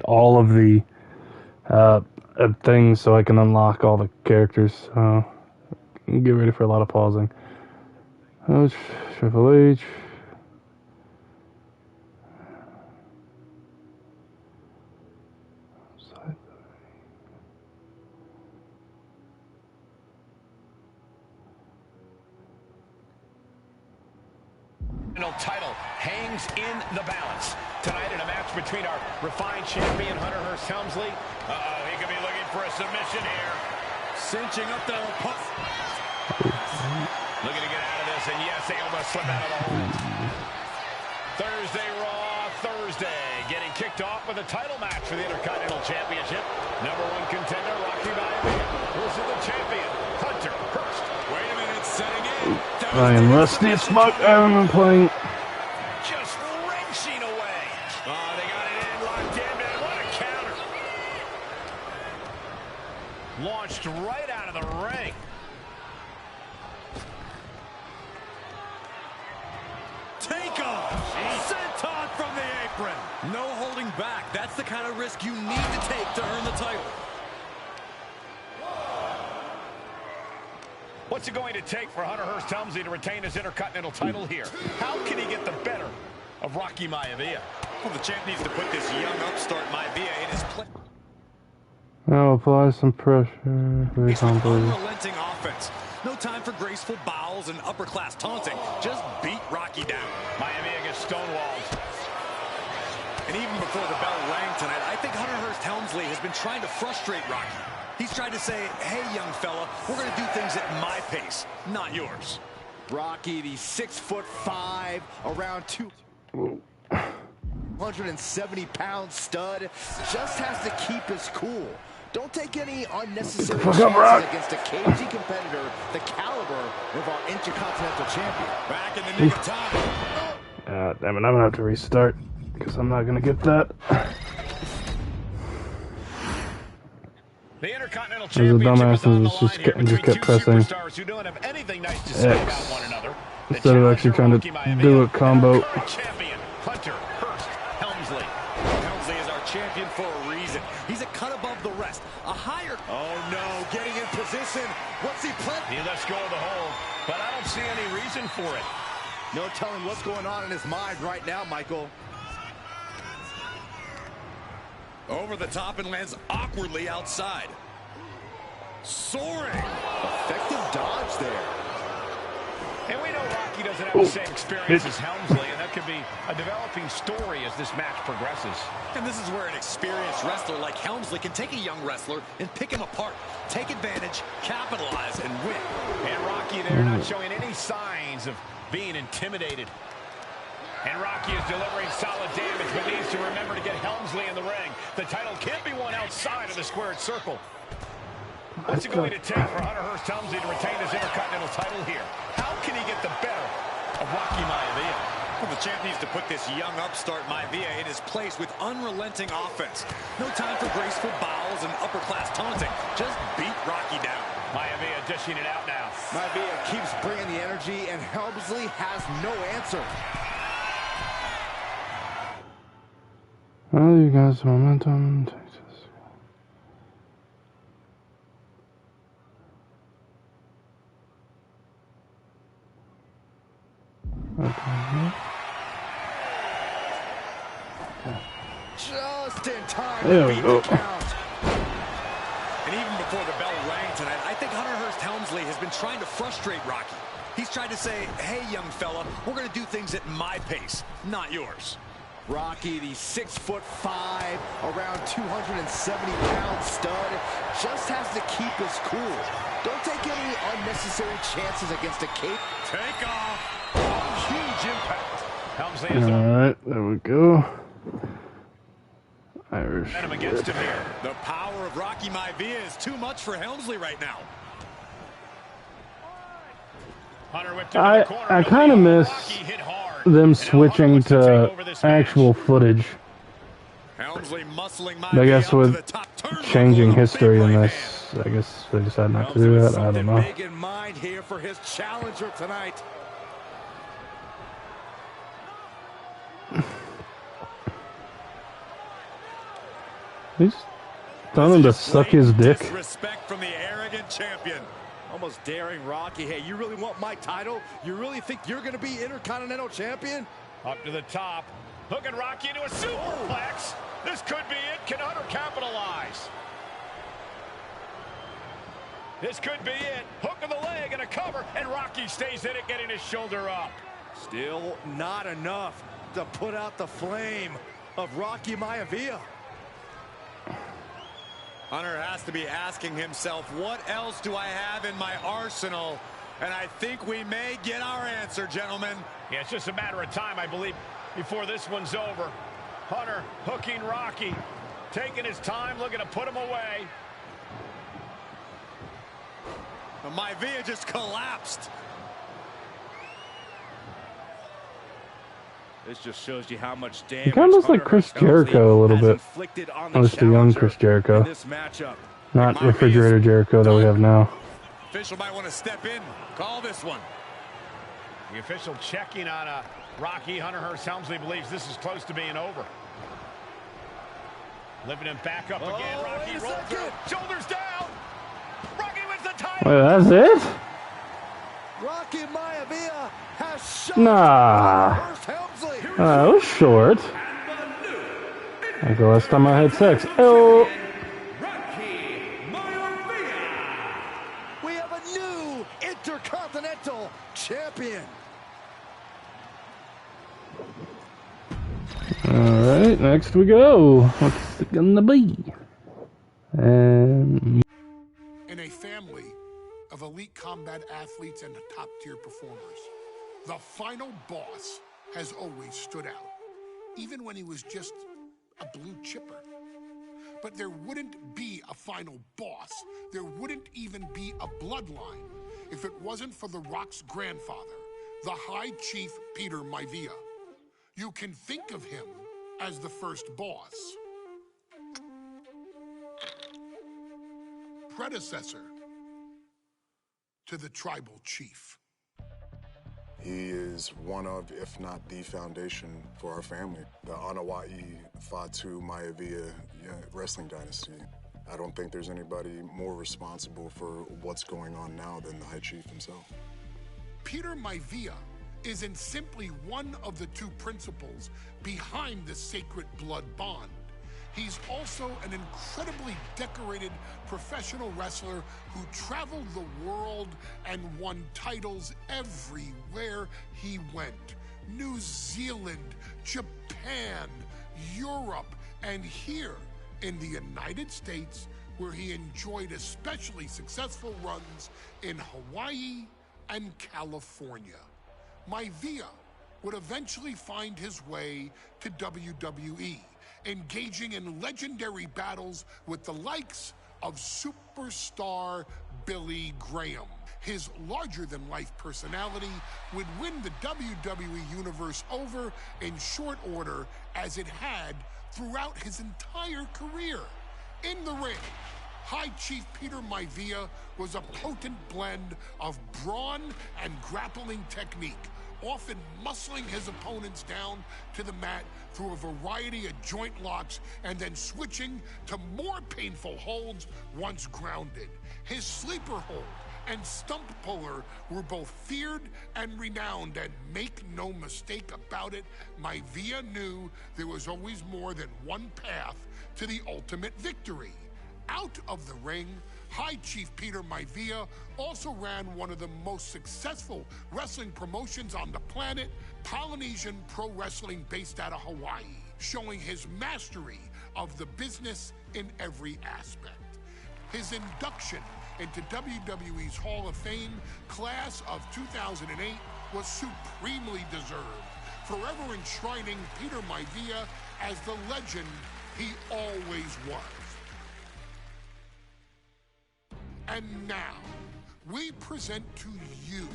all of the things so I can unlock all the characters. So get ready for a lot of pausing. Triple H. Title hangs in the balance tonight in a match between our refined champion Hunter Hearst Helmsley. He could be looking for a submission here. Cinching up the puff. Looking to get out of this, and yes, they almost slip out of the hold. Thursday Raw, Thursday, getting kicked off with a title match for the Intercontinental Championship. Number 1 contender, Rocky Maivia, versus the champion, Hunter Hearst. Wait a minute, setting in. I am rusty as fuck. I haven't been playing. Just wrenching away. Oh, they got it in, locked in, man. What a counter. Launched right out of the ring. Take off. Senton from the apron. No holding back. That's the kind of risk you need to take to earn the title. What's it going to take for Hunter Hearst Helmsley to retain his Intercontinental title here? How can he get the better of Rocky Maivia? Well, the champ needs to put this young upstart Maivia in his place. Now apply some pressure. Very unrelenting offense. No time for graceful bows and upper-class taunting. Just beat Rocky down. Maivia gets stonewalled. And even before the bell rang tonight, I think Hunter Hearst Helmsley has been trying to frustrate Rocky. He's tried to say, hey, young fella, we're going to do things at my pace, not yours. Rocky, the 6'5", around 270-pound stud, just has to keep his cool. Don't take any unnecessary chances against a cagey competitor the caliber of our Intercontinental Champion. Back in the nick of time. Damn it, I'm going to have to restart because I'm not going to get that. The Intercontinental Championship just kept pressing X instead of actually trying to do a combo. Champion Hunter Hearst Helmsley. Helmsley is our champion for a reason. He's a cut above the rest. A higher. Oh no, getting in position. What's he planning? He lets go of the hold, but I don't see any reason for it. No telling what's going on in his mind right now, Michael. Over the top and lands awkwardly outside. Soaring. Effective dodge there. And we know Rocky doesn't have the same experience as Helmsley, and that could be a developing story as this match progresses. And this is where an experienced wrestler like Helmsley can take a young wrestler and pick him apart, take advantage, capitalize, and win. And Rocky there not showing any signs of being intimidated. And Rocky is delivering solid damage, but needs to remember to get Helmsley in the ring. The title can't be won outside of the squared circle. What's it going to take for Hunter Hearst Helmsley to retain his Intercontinental title here? How can he get the better of Rocky Maivia? Well, the champ needs to put this young upstart Maivia in his place with unrelenting offense. No time for graceful bows and upper-class taunting. Just beat Rocky down. Maivia dishing it out now. Maivia keeps bringing the energy, and Helmsley has no answer. Well, you guys, momentum takes us. Okay. Just in time There to we beat go. the count. And even before the bell rang tonight, I think Hunter Hearst Helmsley has been trying to frustrate Rocky. He's tried to say, hey, young fella, we're going to do things at my pace, not yours. Rocky, the 6'5", around 270-pound stud, just has to keep his cool. Don't take any unnecessary chances against a cape. Take off. Huge impact. Helmsley is All right, there we go. Irish. Against him here. The power of Rocky Maivia is too much for Helmsley right now. I kind of miss them switching to actual footage. I guess with changing history in this, I guess they decided not to do that. I don't know. Big in mind here for his challenger tonight. He's telling him to suck his dick. Disrespect from the arrogant champion. Almost daring Rocky. Hey, you really want my title? You really think you're going to be Intercontinental Champion? Up to the top. Hooking Rocky into a superplex. This could be it. Can Hunter capitalize? This could be it. Hook of the leg and a cover, and Rocky stays in it, getting his shoulder up. Still not enough to put out the flame of Rocky Maivia. Hunter has to be asking himself, what else do I have in my arsenal? And I think we may get our answer, gentlemen. Yeah, it's just a matter of time, I believe, before this one's over. Hunter hooking Rocky, taking his time, looking to put him away. Maivia just collapsed. This just shows you how much damage. He kind of looks like Chris Jericho a little bit. At least the young Chris Jericho. Not refrigerator Jericho that we have now. Official might want to step in, call this one. The official checking on Rocky. Hunter Hearst Helmsley believes this is close to being over. Lifting him back up again. Rocky rolls through. Shoulders down. Rocky wins the title. Wait, that's it? Rocky Maivia has shot. Nah. That was short. Like the last time I had sex. Oh. We have a new Intercontinental Champion. Alright, next we go. What's it gonna be? In a family of elite combat athletes and top-tier performers, the final boss has always stood out, even when he was just a blue chipper. But there wouldn't be a final boss. There wouldn't even be a bloodline if it wasn't for The Rock's grandfather, the High Chief Peter Maivia. You can think of him as the first boss. Predecessor to the tribal chief. He is one of, if not the foundation for our family. The Anoa'i Fatu Maivia wrestling dynasty. I don't think there's anybody more responsible for what's going on now than the High Chief himself. Peter Maivia isn't simply one of the two principles behind the sacred blood bond. He's also an incredibly decorated professional wrestler who traveled the world and won titles everywhere he went. New Zealand, Japan, Europe, and here in the United States, where he enjoyed especially successful runs in Hawaii and California. Maivia would eventually find his way to WWE, engaging in legendary battles with the likes of superstar Billy Graham. His larger-than-life personality would win the WWE Universe over in short order, as it had throughout his entire career. In the ring, High Chief Peter Maivia was a potent blend of brawn and grappling technique, often muscling his opponents down to the mat through a variety of joint locks and then switching to more painful holds once grounded. His sleeper hold and stump puller were both feared and renowned, and make no mistake about it, Maivia knew there was always more than one path to the ultimate victory. Out of the ring, High Chief Peter Maivia also ran one of the most successful wrestling promotions on the planet, Polynesian Pro Wrestling, based out of Hawaii, showing his mastery of the business in every aspect. His induction into WWE's Hall of Fame class of 2008 was supremely deserved, forever enshrining Peter Maivia as the legend he always was. And now, we present to you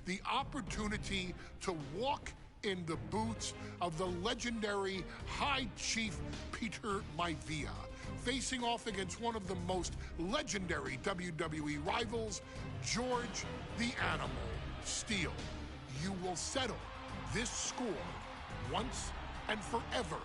the opportunity to walk in the boots of the legendary High Chief Peter Maivia, facing off against one of the most legendary WWE rivals, George the Animal Steele. You will settle this score once and forever,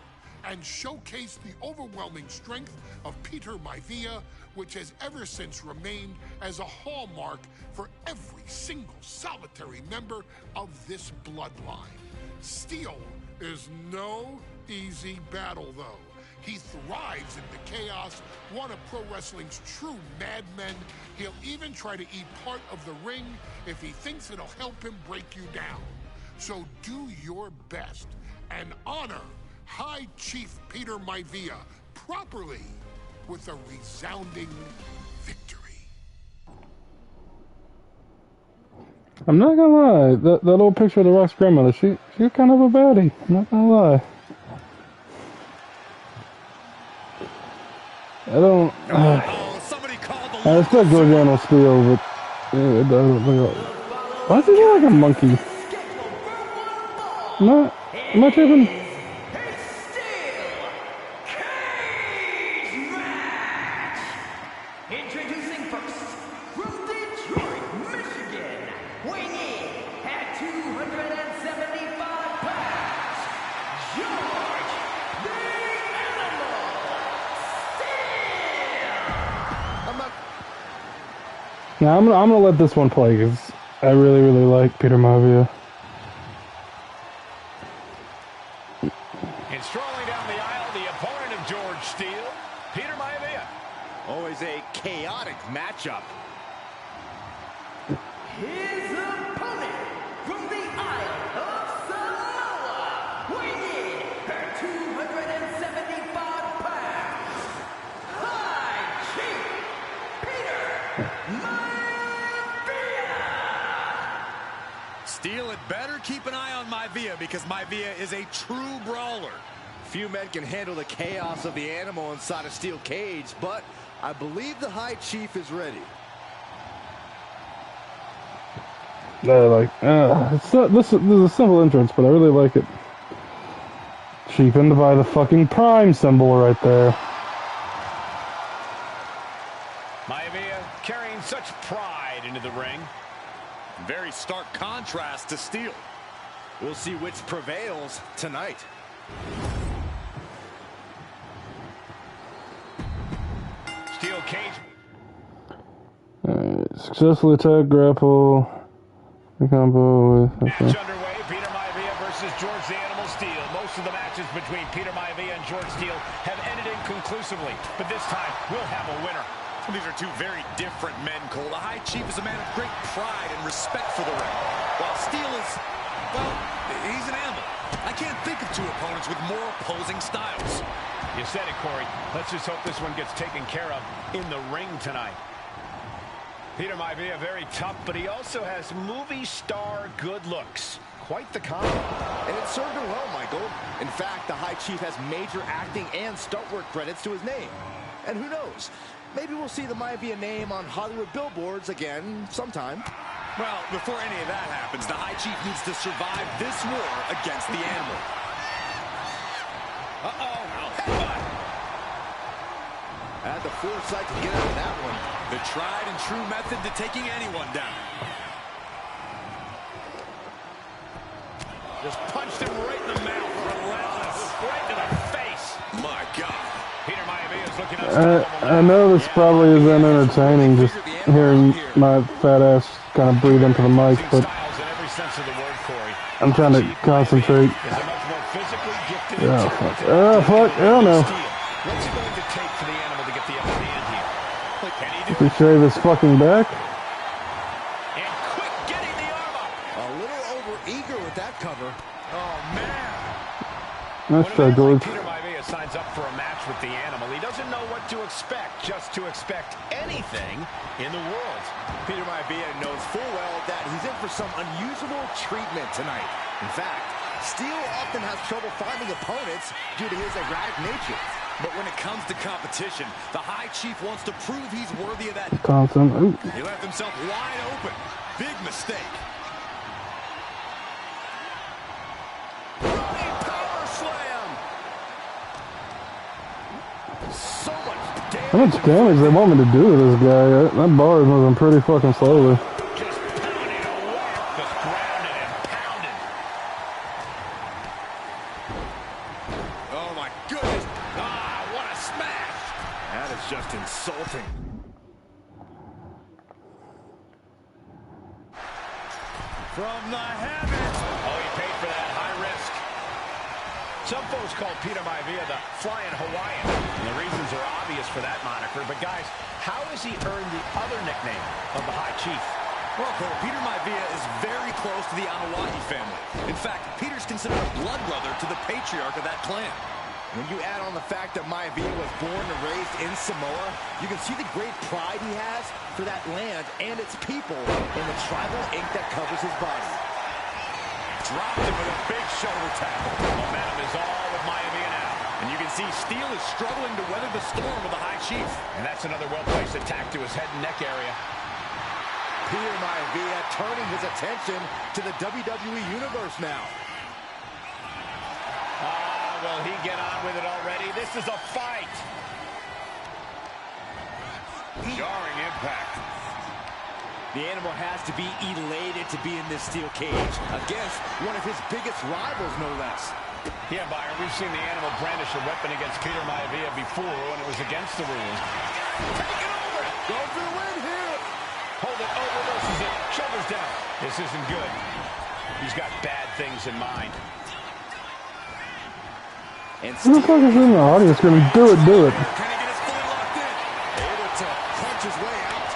and showcase the overwhelming strength of Peter Maivia, which has ever since remained as a hallmark for every single solitary member of this bloodline. Steel is no easy battle, though. He thrives in the chaos, one of pro wrestling's true madmen. He'll even try to eat part of the ring if he thinks it'll help him break you down. So do your best and honor High Chief Peter Maivia properly with a resounding victory. I'm not gonna lie, that old picture of The Rock's grandmother, she's kind of a baddie. I'm not gonna lie. I don't. I respect Gargano Steel, but why does he look like a monkey? Am I tripping? Introducing first, from Detroit, Michigan, weighing in at 275 pounds, George the Animal Steel. Now I'm gonna let this one play because I really like Peter Maivia. And strolling down the aisle, the opponent of George Steele, Peter Maivia. Always a chaotic matchup. His opponent from the Isle of Samoa, weighing in at 275 pounds, High Chief Peter Maivia. Steele had better keep an eye on Maivia because Maivia is a true brawler. Few men can handle the chaos of the animal inside a steel cage, but I believe the High Chief is ready. This is a simple entrance, but I really like it. Cheapened by the fucking Prime symbol right there. Maivia carrying such pride into the ring. Very stark contrast to Steele. We'll see which prevails tonight. Steel cage. Successfully attack, grapple, combo with. Okay. Match underway. Peter Maivia versus George the Animal Steele. Most of the matches between Peter Maivia and George Steele have ended inconclusively, but this time we'll have a winner. These are two very different men, Cole. The High Chief is a man of great pride and respect for the ring, while Steele is, well, he's an animal. I can't think of two opponents with more opposing styles. You said it, Corey. Let's just hope this one gets taken care of in the ring tonight. Peter Maivia, very tough, but he also has movie star good looks. Quite the combo. And it served him well, Michael. In fact, the High Chief has major acting and stunt work credits to his name. And who knows? Maybe we'll see the Maivia name on Hollywood billboards again sometime. Well, before any of that happens, the High Chief needs to survive this war against the animal. Uh-oh. Had the foresight to get out of that one. The tried and true method to taking anyone down. Just punched him right in the mouth. Relentless. Right to the face. My God. Peter Maivia is looking up. I know this probably isn't entertaining, just hearing my fat ass kind of breathe into the mic, but I'm trying to concentrate. Oh, fuck. Oh, fuck. Oh, no. What's it going to take for the animal to get the upper hand here? Can he do If we shave his fucking back. And quick getting the arm up. A little over-eager with that cover. Oh, man. Nice try, George. Peter Maivia signs up for a match with the animal. He doesn't know what to expect, just to expect anything in the world. Peter Maivia knows full well that he's in for some unusual treatment tonight. In fact, Steele often has trouble finding opponents due to his erratic nature. But when it comes to competition, the High Chief wants to prove he's worthy of that. Thompson. Ooh. He left himself wide open. Big mistake. Running power slam. So much damage. How much damage they want me to do to this guy? That bar is moving pretty fucking slowly. Just pounding away. Just grounded and pounded. Oh my goodness. That is just insulting. From the heavens. Oh, he paid for that. High risk. Some folks call Peter Maivia the Flying Hawaiian. And the reasons are obvious for that moniker. But, guys, how has he earned the other nickname of the High Chief? Well, Cole, Peter Maivia is very close to the Anoa'i family. In fact, Peter's considered a blood brother to the patriarch of that clan. When you add on the fact that Maivia was born and raised in Samoa, you can see the great pride he has for that land and its people in the tribal ink that covers his body. Dropped him with a big shoulder tackle. Momentum is all with Maivia now. And you can see Steele is struggling to weather the storm with the High Chief. And that's another well-placed attack to his head and neck area. Peter Maivia turning his attention to the WWE Universe now. Will he get on with it already? This is a fight. Jarring impact. The animal has to be elated to be in this steel cage against one of his biggest rivals, no less. Yeah, Byron, we've seen the animal brandish a weapon against Peter Maivia before when it was against the rules. Take it over! Go for the win here! Hold it, reverses it, shoulders down. This isn't good. He's got bad things in mind. And Who the fuck is in the audience going to do it? Do it. Can he get his fully locked in? able to punch his way out.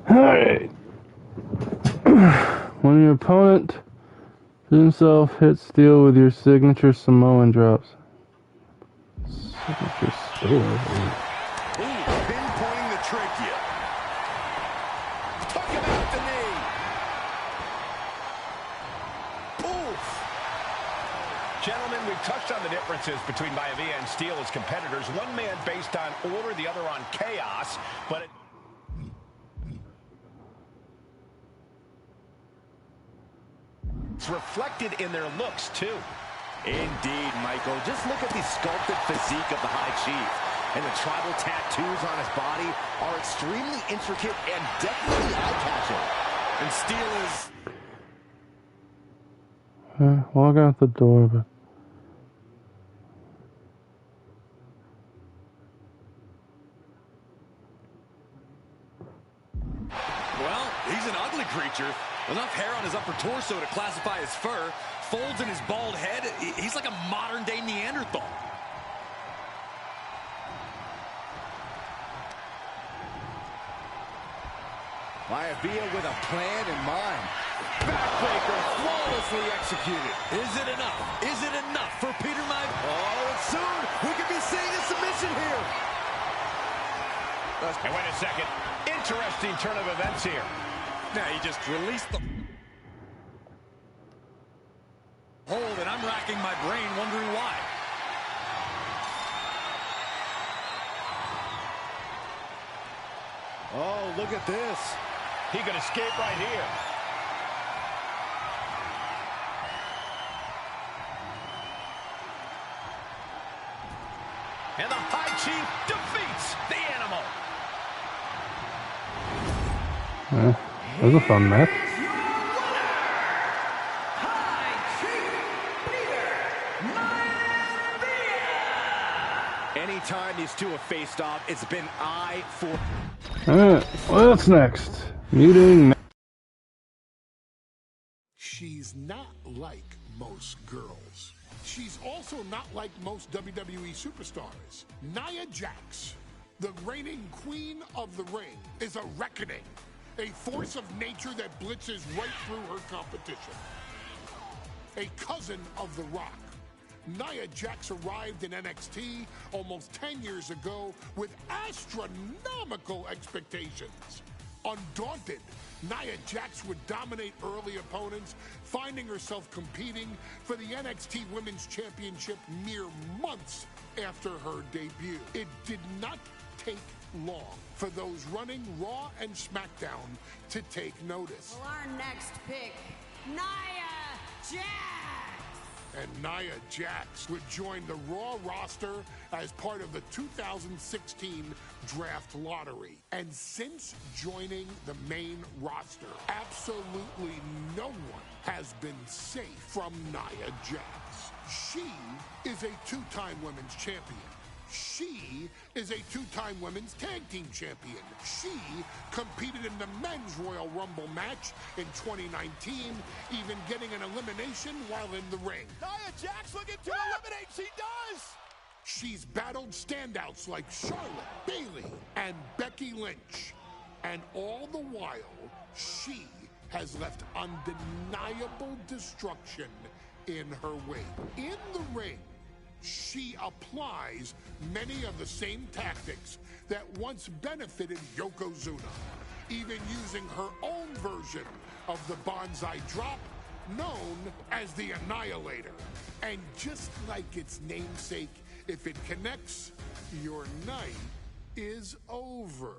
Big Alright. When your opponent himself hits Steele with your signature Samoan drops. Signature Steele. Pinpointing the trachea. Tuck him out the knee. Gentlemen, we've touched on the differences between Maivia and Steele as competitors. One man based on order, the other on chaos. But it's reflected in their looks, too. Indeed, Michael. Just look at the sculpted physique of the High Chief. And the tribal tattoos on his body are extremely intricate and definitely eye-catching. And Steele is... Walk out the door, but... Well, he's an ugly creature. Enough hair on his upper torso to classify as fur. Folds in his bald head. He's like a modern-day Neanderthal. Maivia with a plan in mind. Backbreaker flawlessly executed. Is it enough? Is it enough for Peter Maivia? Oh, and soon we could be seeing a submission here. And wait a second. Interesting turn of events here. Now he just released the hold, and I'm racking my brain wondering why. Oh, look at this. He could escape right here. And the High Chief defeats the animal. That was a fun match. Anytime these two have faced off, it's been eye for... Alright, what's next? Muting. She's not like most girls. She's also not like most WWE superstars. Nia Jax, the reigning queen of the ring, is a reckoning. A force of nature that blitzes right through her competition. A cousin of The Rock. Nia Jax arrived in NXT almost 10 years ago with astronomical expectations. Undaunted, Nia Jax would dominate early opponents, finding herself competing for the NXT Women's Championship mere months after her debut. It did not take long for those running Raw and SmackDown to take notice. Well, our next pick, Nia Jax. And Nia Jax would join the Raw roster as part of the 2016 draft lottery. And since joining the main roster, absolutely no one has been safe from Nia Jax. She is a two-time women's champion. She is a two-time women's tag team champion. She competed in the men's Royal Rumble match in 2019, even getting an elimination while in the ring. Nia Jax looking to eliminate. She does. She's battled standouts like Charlotte, Bayley, and Becky Lynch. And all the while, she has left undeniable destruction in her wake. In the ring, she applies many of the same tactics that once benefited Yokozuna, even using her own version of the Banzai drop, known as the Annihilator. And just like its namesake, if it connects, your night is over.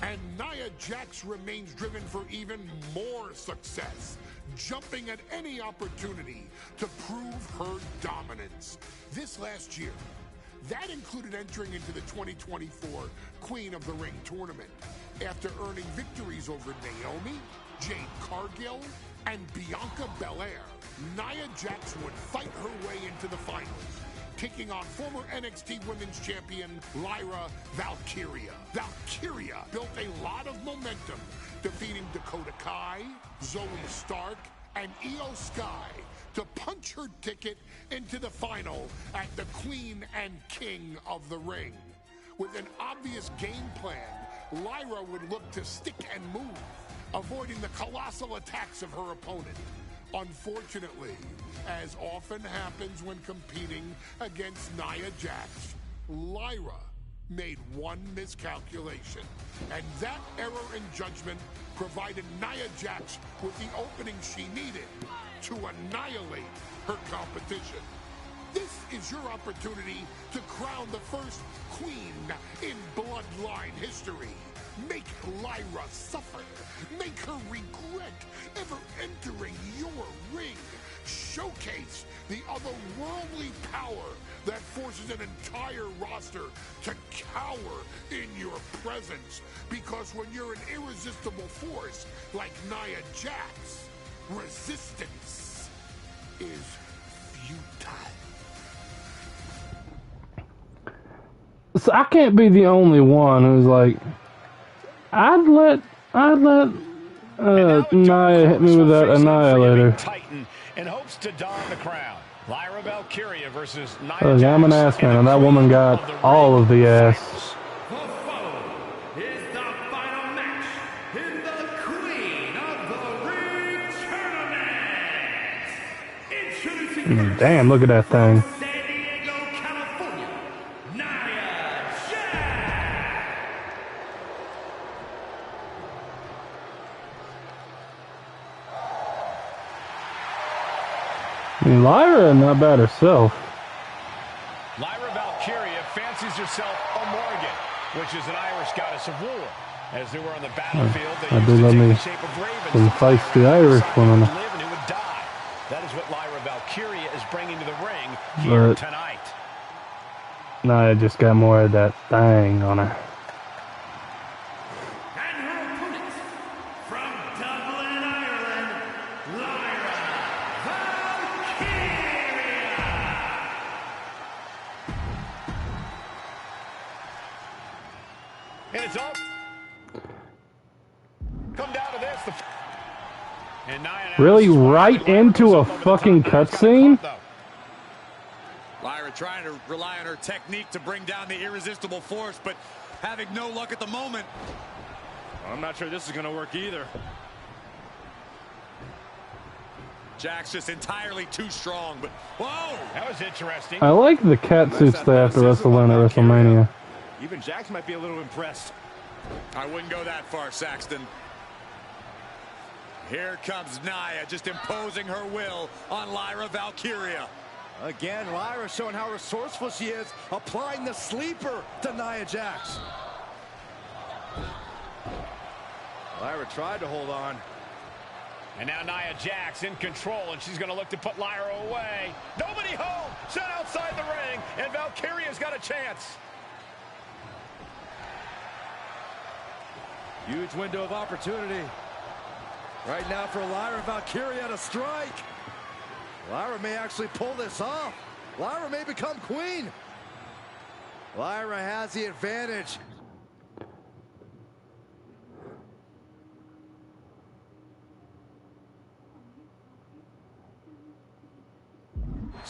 And Nia Jax remains driven for even more success, jumping at any opportunity to prove her dominance. This last year, that included entering into the 2024 Queen of the Ring tournament after earning victories over Naomi, Jade Cargill, and Bianca Belair. Nia Jax would fight her way into the finals, taking on former NXT Women's Champion Lyra Valkyria. Valkyria built a lot of momentum, defeating Dakota Kai, Zoe Stark, and Io Sky to punch her ticket into the final at the Queen and King of the Ring. With an obvious game plan, Lyra would look to stick and move, avoiding the colossal attacks of her opponent. Unfortunately, as often happens when competing against Nia Jax, Lyra made one miscalculation, and that error in judgment provided Nia Jax with the opening she needed to annihilate her competition. This is your opportunity to crown the first queen in Bloodline history. Make Lyra suffer. Make her regret ever entering your ring. Showcase the otherworldly power that forces an entire roster to cower in your presence. Because when you're an irresistible force like Nia Jax, resistance is futile. So I can't be the only one who's like, I'd let Nia hit me with that Annihilator. Titan in hopes to don the crown. Lyra Valkyria versus Nia I'm an ass man, and that woman got all of the ass. The following is the final match in the Queen of the Ring tournament. Introducing Damn, look at that thing. San Diego, California, Nia Jax. I mean, Lyra not bad herself. Lyra Valkyria fancies herself a Morgan, which is an Irish goddess of war. As they were on the battlefield, they I used do to love take me the shape of ravens. some feisty Irish women. Who would live and who would die. That is what Lyra Valkyria is bringing to the ring here tonight. Nia just got more of that thing on her. And her opponent, from Dublin, Ireland, Lyra Valkyria. And it's all come down to this. And Nia Really, right into a fucking cutscene? Lyra trying to rely on her technique to bring down the irresistible force, but having no luck at the moment. I'm not sure this is going to work either. Jax just entirely too strong, but whoa! That was interesting. I like the cat suits they have to wrestle in at WrestleMania. Even Jax might be a little impressed. I wouldn't go that far, Saxton. Here comes Nia, just imposing her will on Lyra Valkyria. Again, Lyra showing how resourceful she is, applying the sleeper to Nia Jax. Lyra tried to hold on. And now Nia Jax in control, and she's going to look to put Lyra away. Nobody home, set outside the ring, and Valkyria's got a chance. Huge window of opportunity right now for Lyra Valkyria to strike. Lyra may actually pull this off. Lyra may become queen. Lyra has the advantage.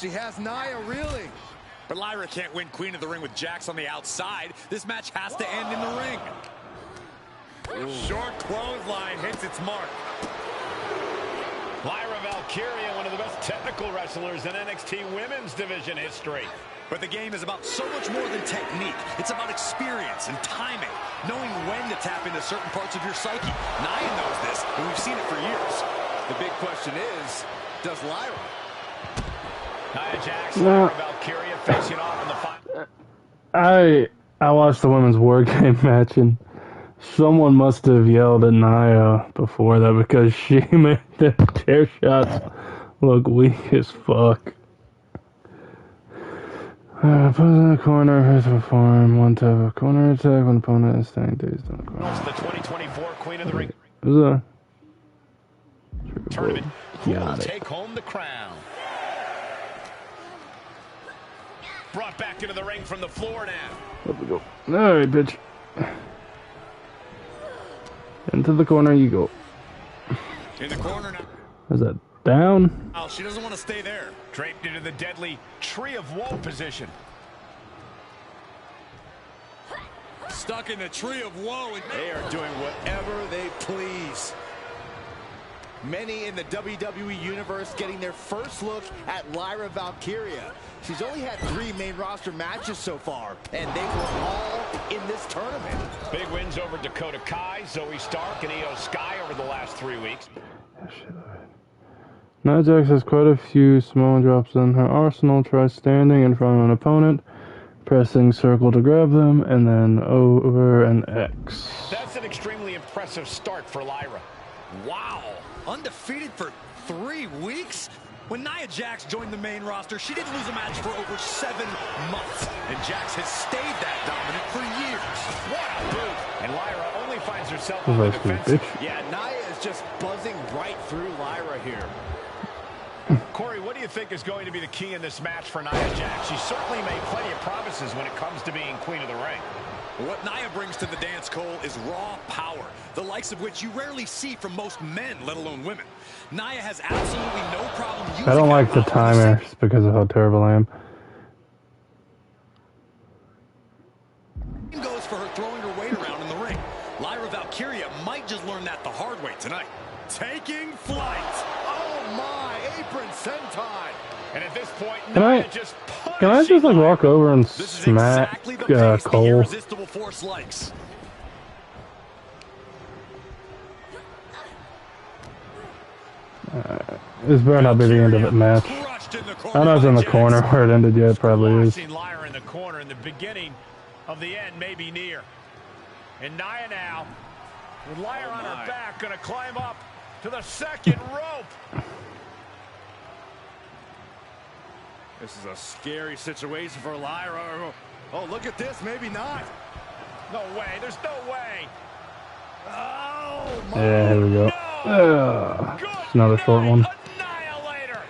She has Nia reeling. But Lyra can't win Queen of the Ring with Jax on the outside. This match has to end in the ring. Ooh. Short clothesline hits its mark. Lyra Valkyria, one of the best technical wrestlers in NXT Women's Division history. But the game is about so much more than technique. It's about experience and timing, knowing when to tap into certain parts of your psyche. Nia knows this, and we've seen it for years. The big question is, does Lyra? Nia Jax, Lyra Valkyria facing off in the final. I watched the women's war game match, and someone must have yelled at Nia before that because she made the chair shots look weak as fuck. Put in the corner, has to perform one type of corner attack when the opponent is staying dazed on the corner. the 2024 Queen of the Ring tournament. Who will take home the crown? Brought back into the ring from the floor now. There we go. Alright, bitch. Into the corner you go. In the corner now. Is that down? Oh, she doesn't want to stay there. Draped into the deadly Tree of Woe position. Stuck in the Tree of Woe. And they are doing whatever they please. Many in the WWE Universe getting their first look at Lyra Valkyria. She's only had 3 main roster matches so far, and they were all in this tournament. Big wins over Dakota Kai, Zoe Stark, and Io Sky over the last 3 weeks. Nia Jax has quite a few small drops in her arsenal. Tries standing in front of an opponent, pressing circle to grab them, and then over an X. That's an extremely impressive start for Lyra. Wow. Undefeated for 3 weeks? When Nia Jax joined the main roster, she didn't lose a match for over 7 months. And Jax has stayed that dominant for years. What a boot! And Lyra only finds herself on the defensive. Yeah, Nia is just buzzing right through Lyra here. Corey, what do you think is going to be the key in this match for Nia Jax? She certainly made plenty of promises when it comes to being Queen of the Ring. What Nia brings to the dance, Cole, is raw power, the likes of which you rarely see from most men, let alone women. Nia has absolutely no problem using I don't like the timer because of how terrible I am. Goes for her throwing her weight around in the ring. Lyra Valkyria might just learn that the hard way tonight. Taking flight. Oh my, apron sentai. And at this point, Can I just like walk over and smack Cole? Irresistible force likes. This better not be the end of the match. I know it's in the corner where it ended yet. It probably is. Lyra in the corner, and the beginning of the end may be near. And Nia now, with Lyra on her back, going to climb up to the second rope. This is a scary situation for Lyra. Oh, look at this. Maybe not. No way. There's no way. Oh, my. Yeah, here we go. No. It's another short one. Annihilator.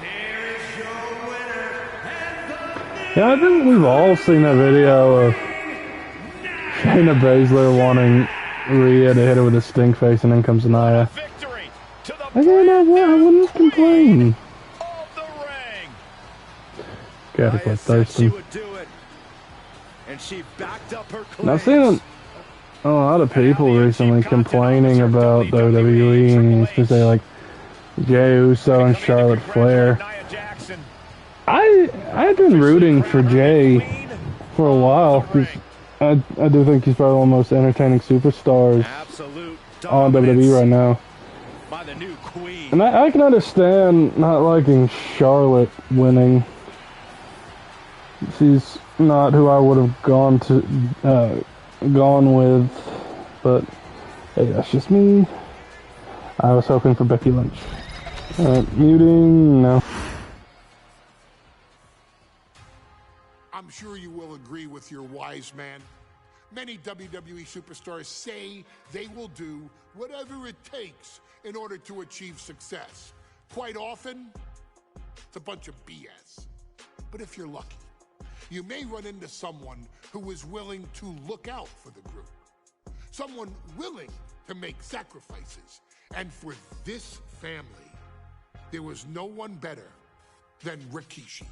Here's your winner. Yeah, I think we've all seen that video of Shayna Baszler wanting Rhea to hit her with a stink face, and then comes Nia. I wouldn't complain. Gotta quit thirsty. And I've seen a lot of people recently complaining about WWE, and used to say like Jey Uso and Charlotte Flair. I've been rooting for Jey for a while, because I do think he's probably one of the most entertaining superstars on WWE right now. And I can understand not liking Charlotte winning. She's not who I would have gone with, but hey, that's just me. I was hoping for Becky Lynch. Muting, no. I'm sure you will agree with your wise man. Many WWE superstars say they will do whatever it takes in order to achieve success. Quite often, it's a bunch of BS. But if you're lucky, you may run into someone who is willing to look out for the group. Someone willing to make sacrifices. And for this family, there was no one better than Rikishi.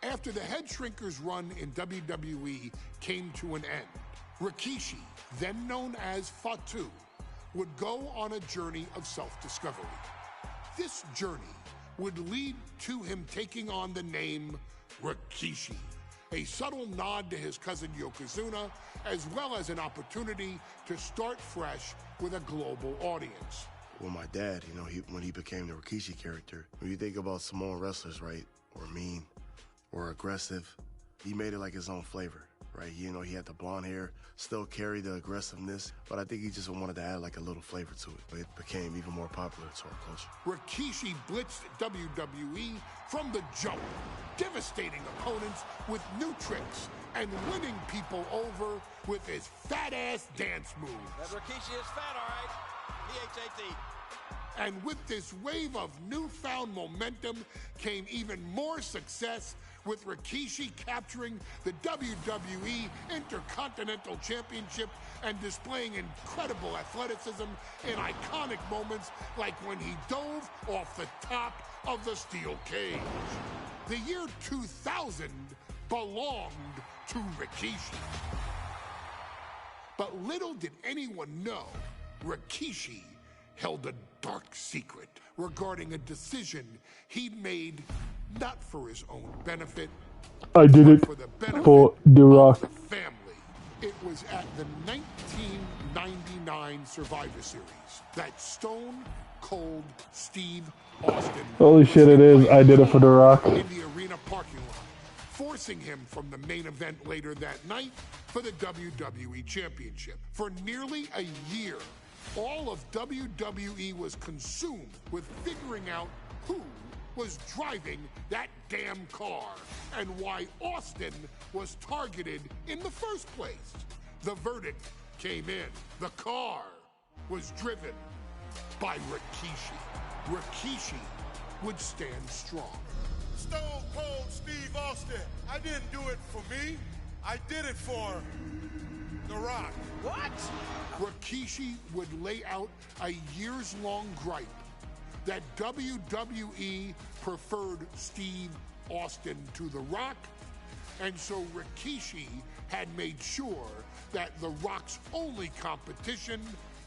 After the Head Shrinkers run in WWE came to an end, Rikishi, then known as Fatu, would go on a journey of self-discovery. This journey would lead to him taking on the name Rikishi, a subtle nod to his cousin Yokozuna, as well as an opportunity to start fresh with a global audience. Well, my dad, you know, when he became the Rikishi character, when you think about Samoan wrestlers, right, or mean, or aggressive, he made it like his own flavor, right? You know, he had the blonde hair, still carried the aggressiveness, but I think he just wanted to add like a little flavor to it. It became even more popular to our culture. Rikishi blitzed WWE from the jump, devastating opponents with new tricks and winning people over with his fat-ass dance moves. That Rikishi is fat, all right. P-H-A-T. And with this wave of newfound momentum came even more success, with Rikishi capturing the WWE Intercontinental Championship and displaying incredible athleticism in iconic moments like when he dove off the top of the steel cage. The year 2000 belonged to Rikishi. But little did anyone know, Rikishi held a dark secret regarding a decision he'd made not for his own benefit, I did it for the benefit for The Rock. of the family. It was at the 1999 Survivor Series that Stone Cold Steve Austin Holy shit, it is. I did it for The Rock. in the arena parking lot, forcing him from the main event later that night for the WWE Championship. For nearly a year, all of WWE was consumed with figuring out who was driving that damn car and why Austin was targeted in the first place. The verdict came in. The car was driven by Rikishi. Rikishi would stand strong. Stone Cold Steve Austin. I didn't do it for me. I did it for The Rock. What? Rikishi would lay out a years-long gripe that WWE preferred Steve Austin to The Rock, and so Rikishi had made sure that The Rock's only competition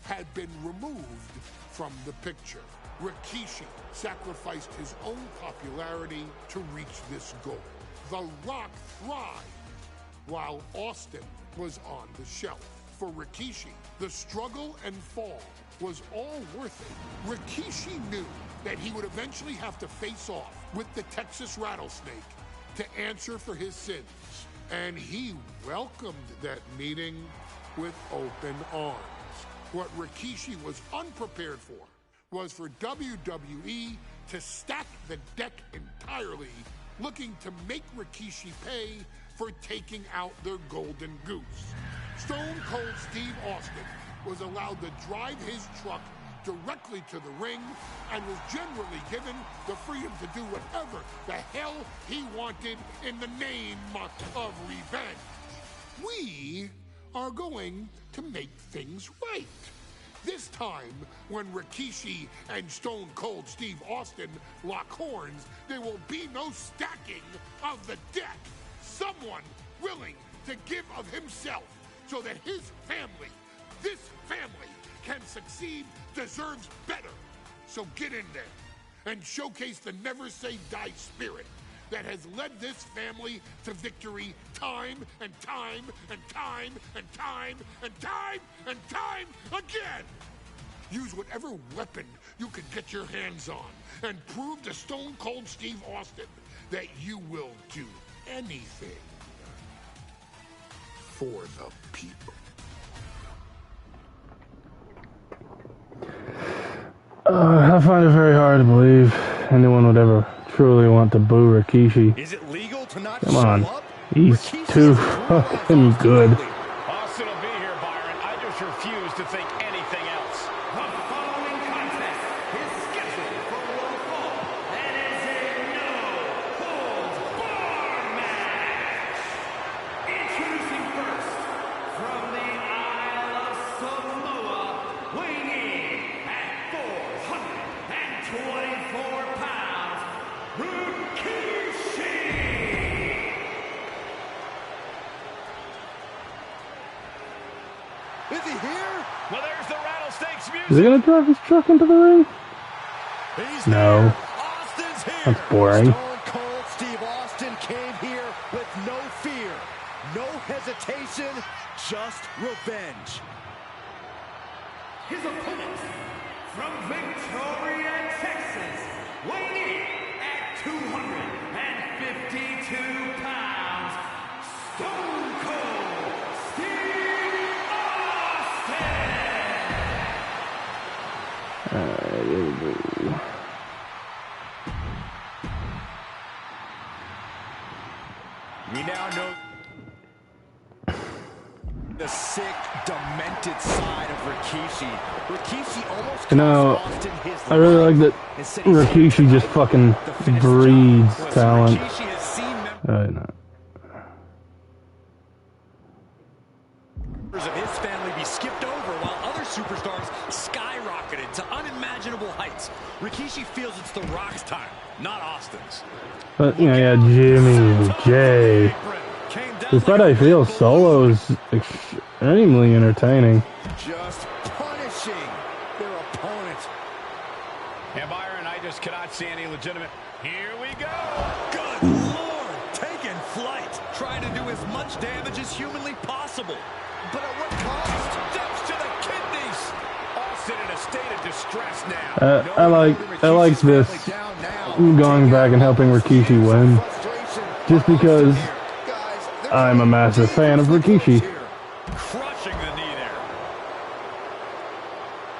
had been removed from the picture. Rikishi sacrificed his own popularity to reach this goal. The Rock thrived while Austin was on the shelf. For Rikishi, the struggle and fall was all worth it. Rikishi knew that he would eventually have to face off with the Texas Rattlesnake to answer for his sins, and he welcomed that meeting with open arms. What Rikishi was unprepared for was for WWE to stack the deck entirely, looking to make Rikishi pay for taking out their golden goose. Stone Cold Steve Austin was allowed to drive his truck directly to the ring and was generally given the freedom to do whatever the hell he wanted in the name of revenge. We are going to make things right. This time, when Rikishi and Stone Cold Steve Austin lock horns, there will be no stacking of the deck. Someone willing to give of himself so that his family, this family, can succeed, deserves better. So get in there and showcase the never say die spirit that has led this family to victory time and time and time and time and time and time again. Use whatever weapon you can get your hands on and prove to Stone Cold Steve Austin that you will do anything for the people. I find it very hard to believe anyone would ever truly want to boo Rikishi. Is it legal to not Come show on. up? He's too fucking good. Austin will be here Is he here? Well, there's the rattlesnakes music. Is he gonna drive his truck into the ring? He's No. here. Austin's here. That's boring. Stone Cold Steve Austin came here with no fear, no hesitation, just revenge. His opponent from Victoria, Texas, weighing in at 252 pounds, Stone Cold Steve Austin! We now know the sick, demented side of Rikishi. Rikishi almost You know, cost Austin his I really life. like that Instead, he said, Rikishi just fucking breeds talent. Rikishi has seen No. Members of his family be skipped over while other superstars skyrocketed to unimaginable heights. Rikishi feels it's The Rock's time, not Austin's. But, you know, yeah, Jimmy, Jay. Despite how I feel, Solo is extremely entertaining. just punishing their opponent. And Byron, I just cannot see any legitimate. Here we go. Good Lord, taking flight, trying to do as much damage as humanly possible. But at what cost? Steps to the kidneys. Austin in a state of distress now. I like this going back and helping Rikishi win. Just because I'm a massive fan of Rikishi. Crushing the knee there.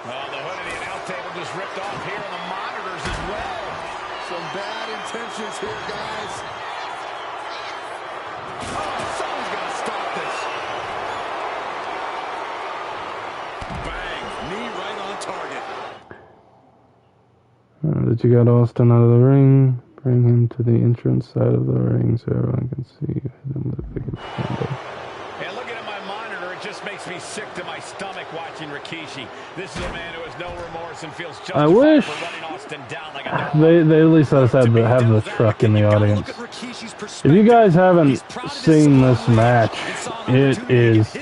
Well, the hood of the announce table just ripped off here on the monitors as well. Some bad intentions here, guys. Oh, someone's got to stop this. Bang, knee right on target. That you got Austin out of the ring. Bring him to the entrance side of the ring so everyone can see you. Hit him with a big combo. And looking at my monitor, it just makes me sick to my stomach watching Rikishi. This is a man who has no remorse and feels justified I wish for running Austin down like a they at least let us have the truck in the audience. If you guys haven't seen this match, it is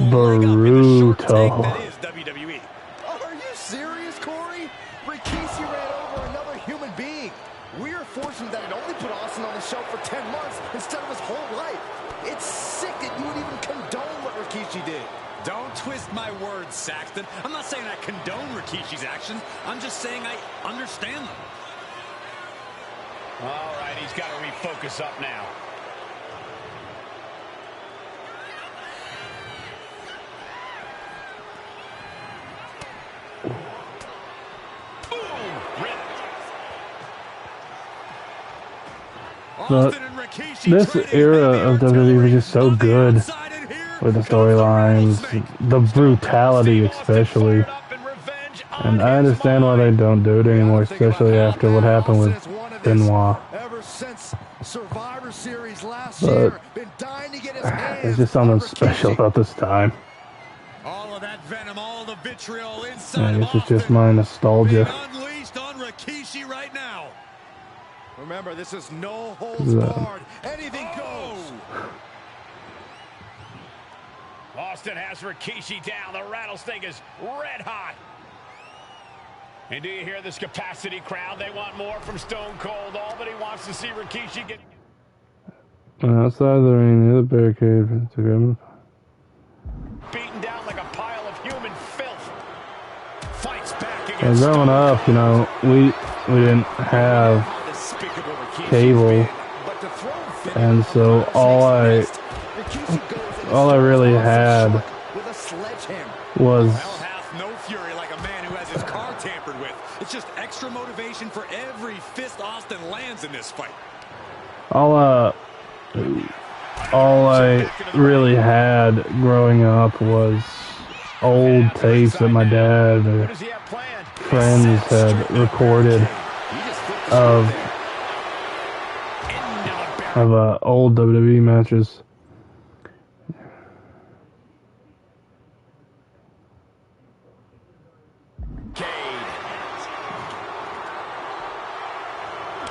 brutal. WWE. Are you serious, Corey? Rikishi ran over another human being. We are fortunate that it only put Austin on the show for 10 months instead of his whole life. It's sick that you would even condone what Rikishi did. Don't twist my words, Saxton. I'm not saying I condone Rikishi's actions. I'm just saying I understand them. All right, he's got to refocus up now. But this era of WWE was just so good with the storylines, the brutality especially. And I understand why they don't do it anymore, especially after what happened with Benoit. But there's just something special about this time. All of that venom, all the vitriol I inside guess it's just my nostalgia. unleashed on Rikishi right now. Remember, this is no holds barred. Anything goes. Austin has Rikishi down. The rattlesnake is red hot. And do you hear this capacity crowd? They want more from Stone Cold. All that he wants to see Rikishi get. Outside of the ring, near the barricade. Beaten down like a pile of human filth. Fights back And against growing up, you know, we didn't have cable, and so all I really had was No fury like a man who has his car tampered with. It's just extra motivation for every fist Austin lands in this fight. all I really had growing up was old tapes that my dad or friends had recorded of old WWE matches.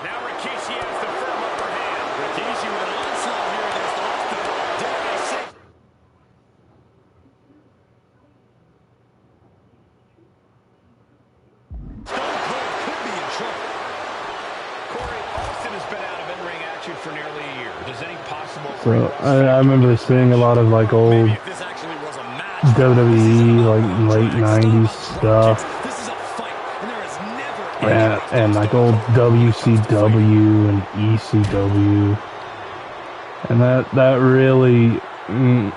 Now Rikishi has the firm upper hand. Rikishi with an onslaught here against Austin. Dare I say? Austin has been out of in-ring action for nearly a year. Does any possible So I remember seeing a lot of like old WWE, like late '90s stuff, and like old WCW and ECW, and that really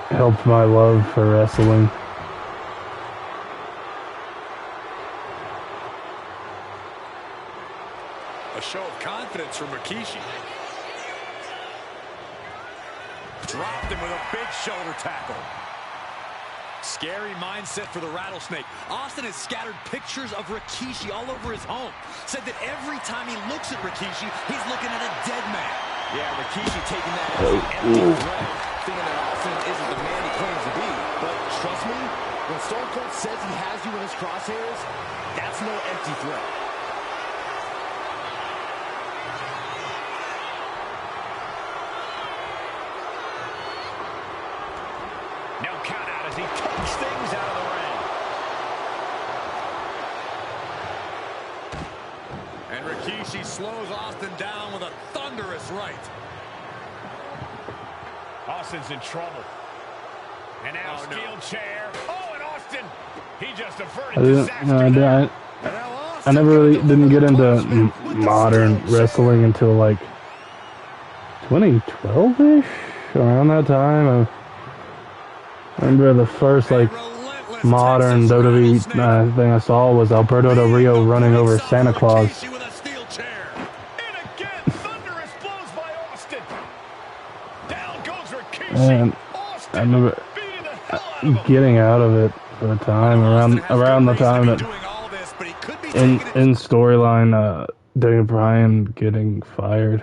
helped my love for wrestling. A show of confidence from Rikishi. Dropped him with a big shoulder tackle. Scary mindset for the Rattlesnake. Austin has scattered pictures of Rikishi all over his home. Said that every time he looks at Rikishi, he's looking at a dead man. Yeah, Rikishi taking that as an empty threat, thinking that Austin isn't the man he claims to be. But trust me, when Stone Cold says he has you in his crosshairs, that's no empty threat. No count out as he takes things out of the ring. And Rikishi slows Austin down with a thunderous right. Austin's in trouble. And now steel chair. Oh, and Austin, he just averted disaster. I never really didn't get into modern wrestling until like 2012-ish, around that time. I remember the first like modern WWE thing I saw was Alberto Del Rio running over Santa Claus. And I remember getting out of it for the time around the time that in storyline Daniel Bryan getting fired.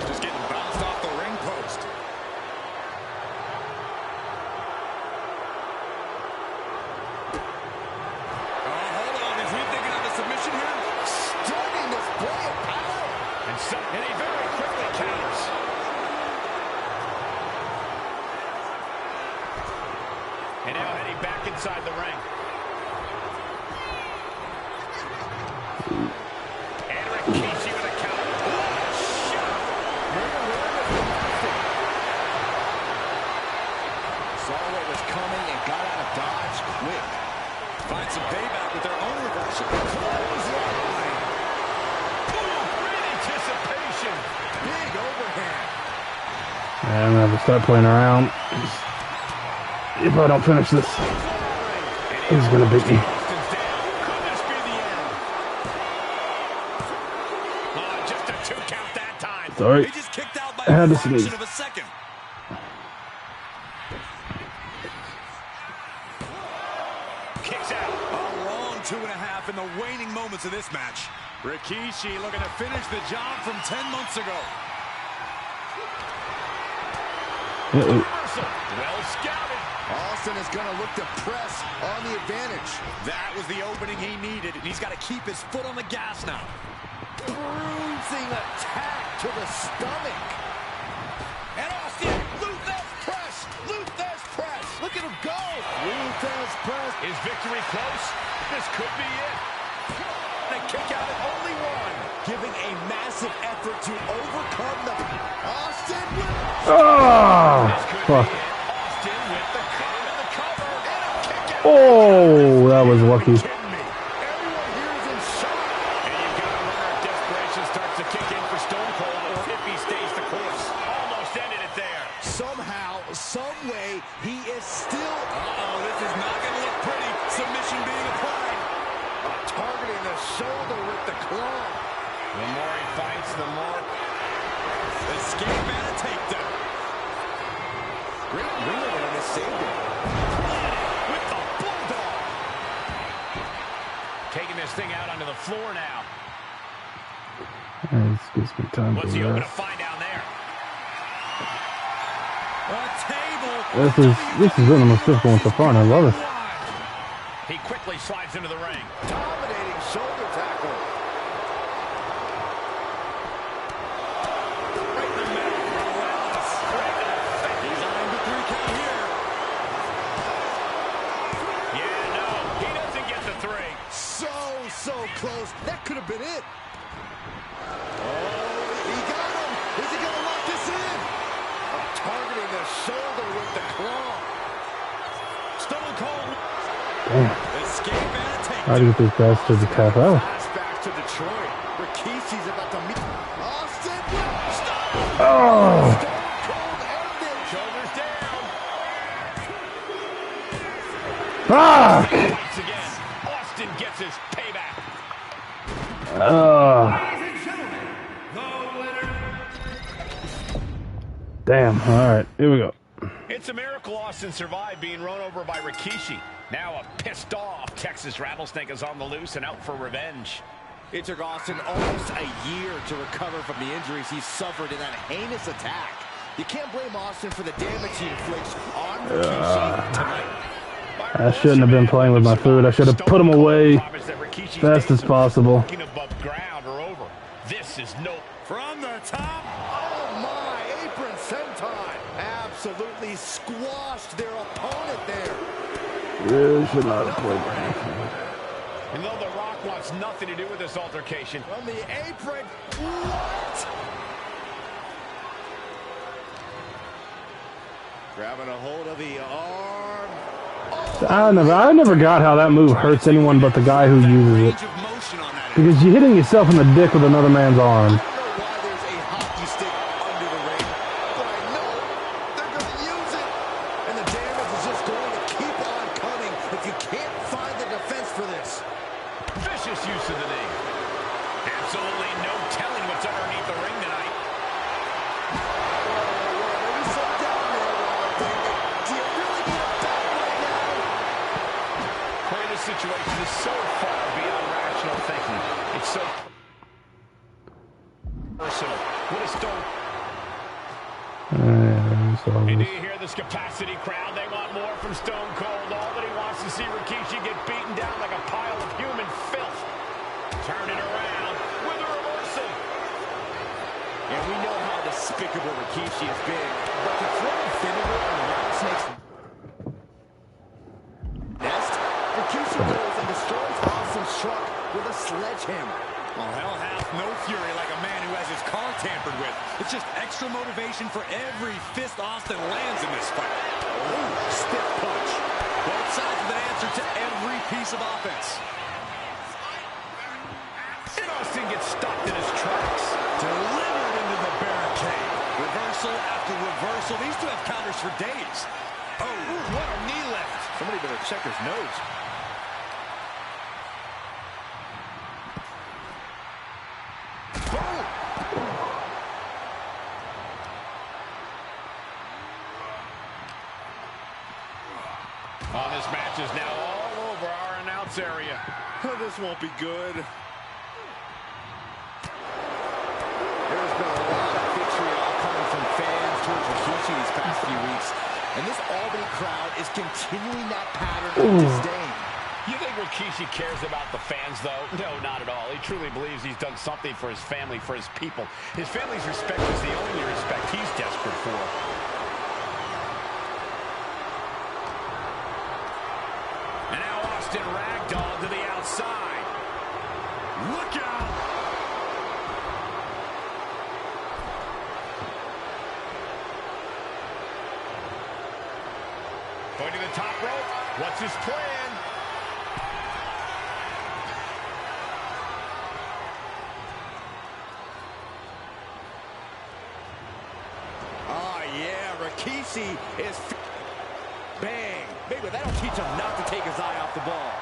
Just getting bounced off the ring post. Hold on. Is he thinking of a submission here? Stunning display of power. And he very quickly counters. And now heading back inside the ring. And Rikishi with a counter. Saw what was coming and got out of dodge quick. Find some payback with their own reversal. Clothesline. Boom! Great anticipation. Big overhand. And I'm gonna have to start playing around. If I don't finish this, he's gonna beat me. Could this be the end? Just a 2 count that time. Sorry. He just kicked out by I had a to sneeze. fraction of a second. Kicks out. A long 2.5 in the waning moments of this match. Rikishi looking to finish the job from 10 months ago. Well scouted. Austin is going to look to press on the advantage. That was the opening he needed, and he's got to keep his foot on the gas now. Bruising attack to the stomach. And Austin, Luthez press, Luthez press. Look at him go. Luthez press. Is victory close? This could be it. The kick out at only one. Giving a massive effort to overcome the... Austin with... Oh, fuck. Austin with the cover. And a kick out. Oh, that was lucky. Everyone here is in shock. And you've got to wonder if desperation starts to kick in for Stone Cold or if he stays the course. Almost ended it there. Somehow, some way, he is still... this is not going to look pretty. Submission being applied. Targeting the shoulder with the claw. The more he fights, the more... Escape and a takedown. Great ring and a saved it. With the bulldog. Taking this thing out onto the floor now. This gives me time What's to he hoping to rest. find down there? This has been the most difficult one so far, and I love it. He quickly slides into the ring. Dominating shoulder tackle. Right in the middle. He's eyeing the 3 count here. Yeah, no, he doesn't get the 3. So close. That could have been it. Oh, he got him. Is he going to lock this in? Targeting the shoulder with the claw. Stone Cold. Damn. Escape and take. How do you get these bastards to tap out? Flashback to Detroit. Rikishi's about to meet Austin. Stop. Oh! Stone Cold ended. Shoulders down. Fuck! Once again, Austin gets his payback. Damn, alright, here we go. It's a miracle Austin survived being run over by Rikishi. Now a pissed off Texas Rattlesnake is on the loose and out for revenge. It took Austin almost a year to recover from the injuries he suffered in that heinous attack. You can't blame Austin for the damage he inflicts on Rikishi tonight. I shouldn't have been playing with my food. I should have put him away fast as possible. Above ground or over. This is no From the top. Oh my, apron senton. Absolutely squashed their opponent there. Really should not have played that. And though The Rock wants nothing to do with this altercation. From the apron. What? Grabbing a hold of the arm. I never got how that move hurts anyone but the guy who uses it. Because you're hitting yourself in the dick with another man's arm. I don't know why there's a hockey stick under the ring, but I know they're going to use it. And the damage is just going to keep on coming if you can't find the defense for this. Vicious use of the knee. Absolutely no telling what's underneath the ring tonight. Maybe slow down there, Rob. Do you really need a belt right now? Corey, this situation is so far beyond rational thinking. It's so personal. What a stone. And do you hear this capacity crowd? They want more from Stone Cold. All that he wants to see Rikishi get beaten down like a pile of human filth. Turn it around with a reversal. And we know how despicable Rikishi has been, but to throw a finger on the Rattlesnake's nest, Rikishi goes and destroys Austin's truck with a sledgehammer. Well, hell hath no fury like a man who has his car tampered with. It's just extra motivation for every fist Austin lands in this fight. Ooh, stiff punch. Both sides with an answer to every piece of offense. And Austin gets stopped in his tracks. Delivered into the barricade. Reversal after reversal. These two have counters for days. Oh, what a knee lift. Somebody better check his nose. Oh, this match is now all over our announce area. Oh, this won't be good. There's been a lot of vitriol coming from fans towards Rikishi these past few weeks. And this Albany crowd is continuing that pattern of disdain. You think Rikishi cares about the fans, though? No, not at all. He truly believes he's done something for his family, for his people. His family's respect is the only respect he's desperate for. And now Austin ragdolled to the outside. Look out! Going to the top rope. What's his plan? Oh, yeah, Rikishi is... Bang! Maybe that'll teach him not to take his eye off the ball.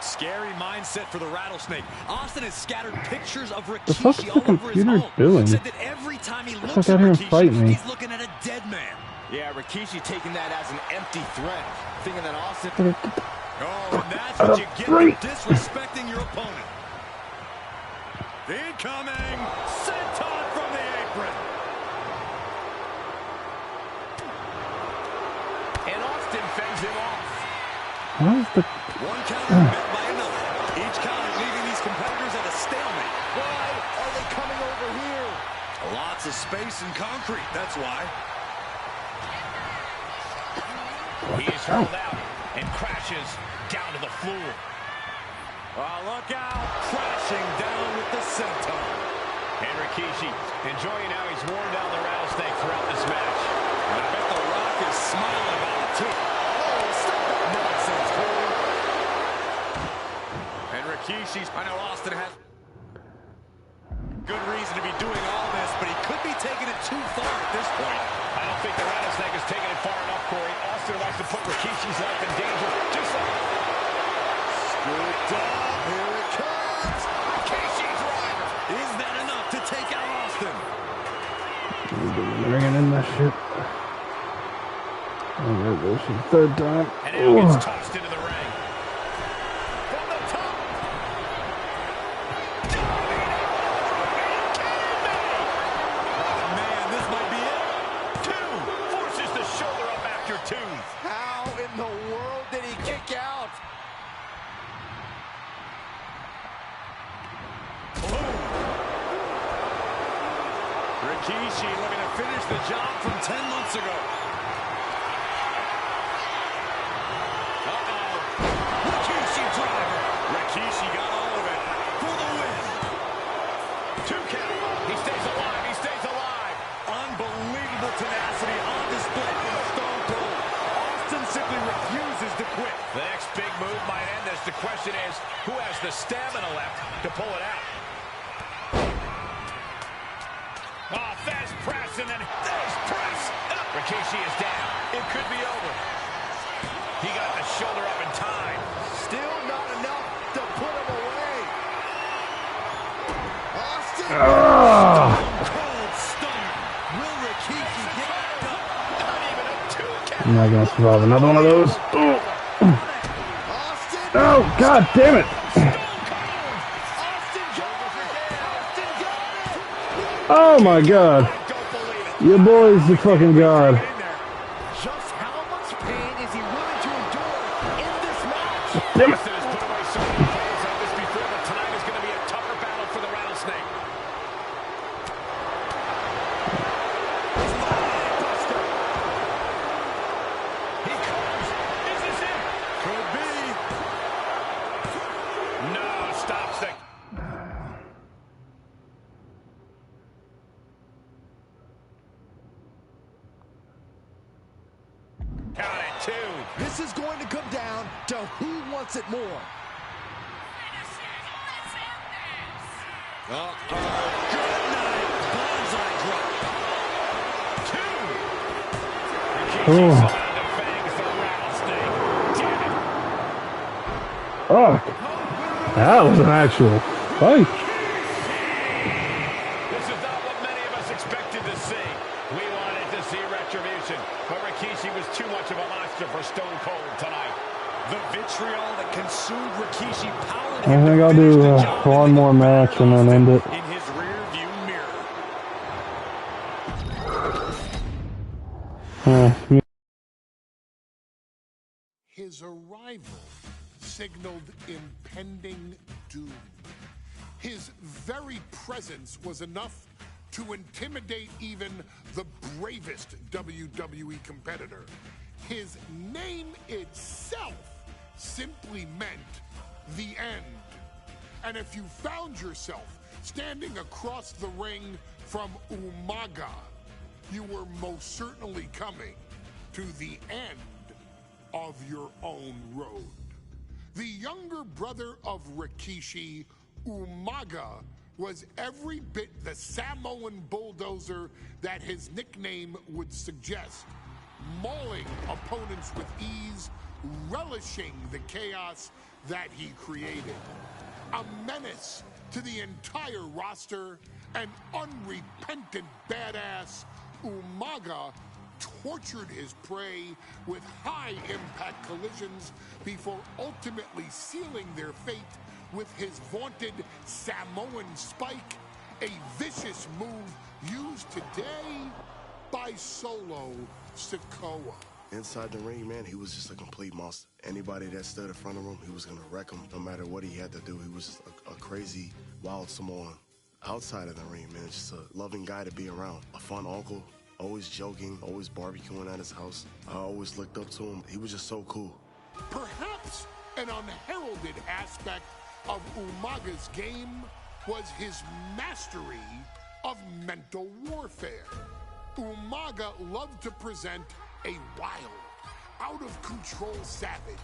Scary mindset for the Rattlesnake. Austin has scattered pictures of The fuck's Rikishi the all over his computer home. doing? Said that every time he Fuck looks out at here and fight Rikishi, me. he's looking at a dead man. Yeah, Rikishi taking that as an empty threat, thinking that Austin... Oh, and that's what you get for disrespecting your opponent. Incoming senton from the apron. One counter met by another. Each counter leaving these competitors at a stalemate. Why are they coming over here? Lots of space and concrete, that's why. He is hurled out and crashes down to the floor. Oh, look out. Crashing down with the senton. And Rikishi enjoying how he's worn down the rattlesnake throughout this match. And I bet The Rock is smiling about it, too. Oh, stop that nonsense, Cole. And Rikishi's, I know Austin has good reason to be doing all this, but he could be taking it too far at this point. I don't think the rattlesnake is taking it far enough, Corey. Austin wants to put Rikishi's life in danger. Just like... Scooped up. Here it comes. Rikishi driver. Is that enough to take out Austin? Bringing in that shit. Oh, there goes the third time. And now gets tossed into the ring. From the top. Oh, man, this might be it. Two. Forces the shoulder up after two. How in the world did he kick out? Rikishi looking to finish the job from 10 months ago. Uh-oh. Rikishi driver. Rikishi got all of it for the win. 2 count. He stays alive. He stays alive. Unbelievable tenacity on display from Stone Cold. Austin simply refuses to quit. The next big move might end this. The question is, who has the stamina left to pull it out? Oh, fast press and then fast press. Rikishi is down. It could be over. He got the shoulder up in time. Still not enough to put him away. Austin. Cold stunner. Will Rikishi get back up? Not even a 2 count. I'm not gonna survive another one of those. Austin. Oh, god damn it! Oh my god. Your boy's the fucking god. Just how much pain is he willing to endure in this match? Damn it. Austin has put away so many players like this before, but tonight is going to be a tougher battle for the rattlesnake. He comes. Is this it? Could be. No, stops the... Count it 2. This is going to come down to who wants it more. Good night. Bonsai drop. 2. Oh. Rikishi the fangs the rattlesnake. Damn it. Oh. That was an actual fight. This is not what many of us expected to see. We wanted to see retribution, but Rikishi was too much of a monster for Stone Cold tonight. The vitriol that consumed Rikishi powered I him think to I'll finish do the job one more match and then end it. in his rear view mirror. His arrival signaled impending doom. His very presence was enough to intimidate even the bravest WWE competitor. His name itself simply meant the end. And if you found yourself standing across the ring from Umaga, you were most certainly coming to the end of your own road. The younger brother of Rikishi, Umaga, was every bit the Samoan bulldozer that his nickname would suggest, mauling opponents with ease, relishing the chaos that he created. A menace to the entire roster, an unrepentant badass, Umaga tortured his prey with high-impact collisions before ultimately sealing their fate with his vaunted Samoan spike, a vicious move used today by Solo Sikoa. Inside the ring, man, he was just a complete monster. Anybody that stood in front of him, he was going to wreck him no matter what he had to do. He was just a crazy, wild Samoan. Outside of the ring, man, just a loving guy to be around. A fun uncle, always joking, always barbecuing at his house. I always looked up to him. He was just so cool. Perhaps an unheralded aspect of Umaga's game was his mastery of mental warfare. Umaga loved to present a wild, out-of-control savage,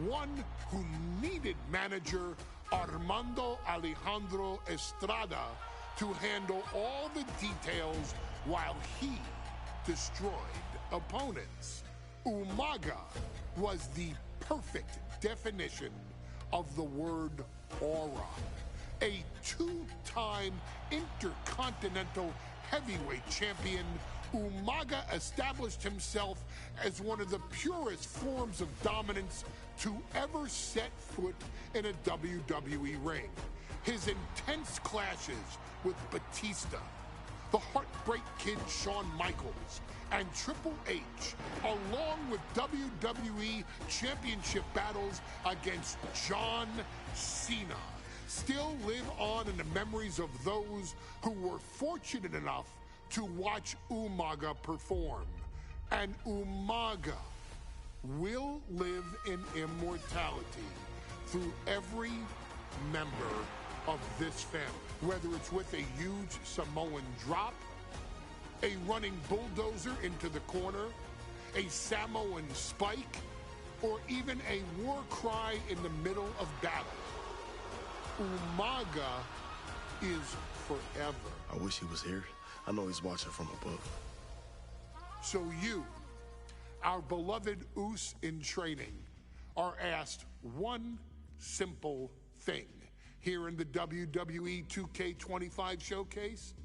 one who needed manager Armando Alejandro Estrada to handle all the details while he destroyed opponents. Umaga was the perfect definition of the word aura. A two-time intercontinental heavyweight champion, Umaga established himself as one of the purest forms of dominance to ever set foot in a WWE ring. His intense clashes with Batista, the Heartbreak Kid Shawn Michaels, and Triple H, along with WWE Championship battles against John Cena, still live on in the memories of those who were fortunate enough to watch Umaga perform. And Umaga will live in immortality through every member of this family, whether it's with a huge Samoan drop, a running bulldozer into the corner, a Samoan spike, or even a war cry in the middle of battle. Umaga is forever. I wish he was here. I know he's watching from above. So you, our beloved Us in training, are asked one simple thing here in the WWE 2K25 showcase: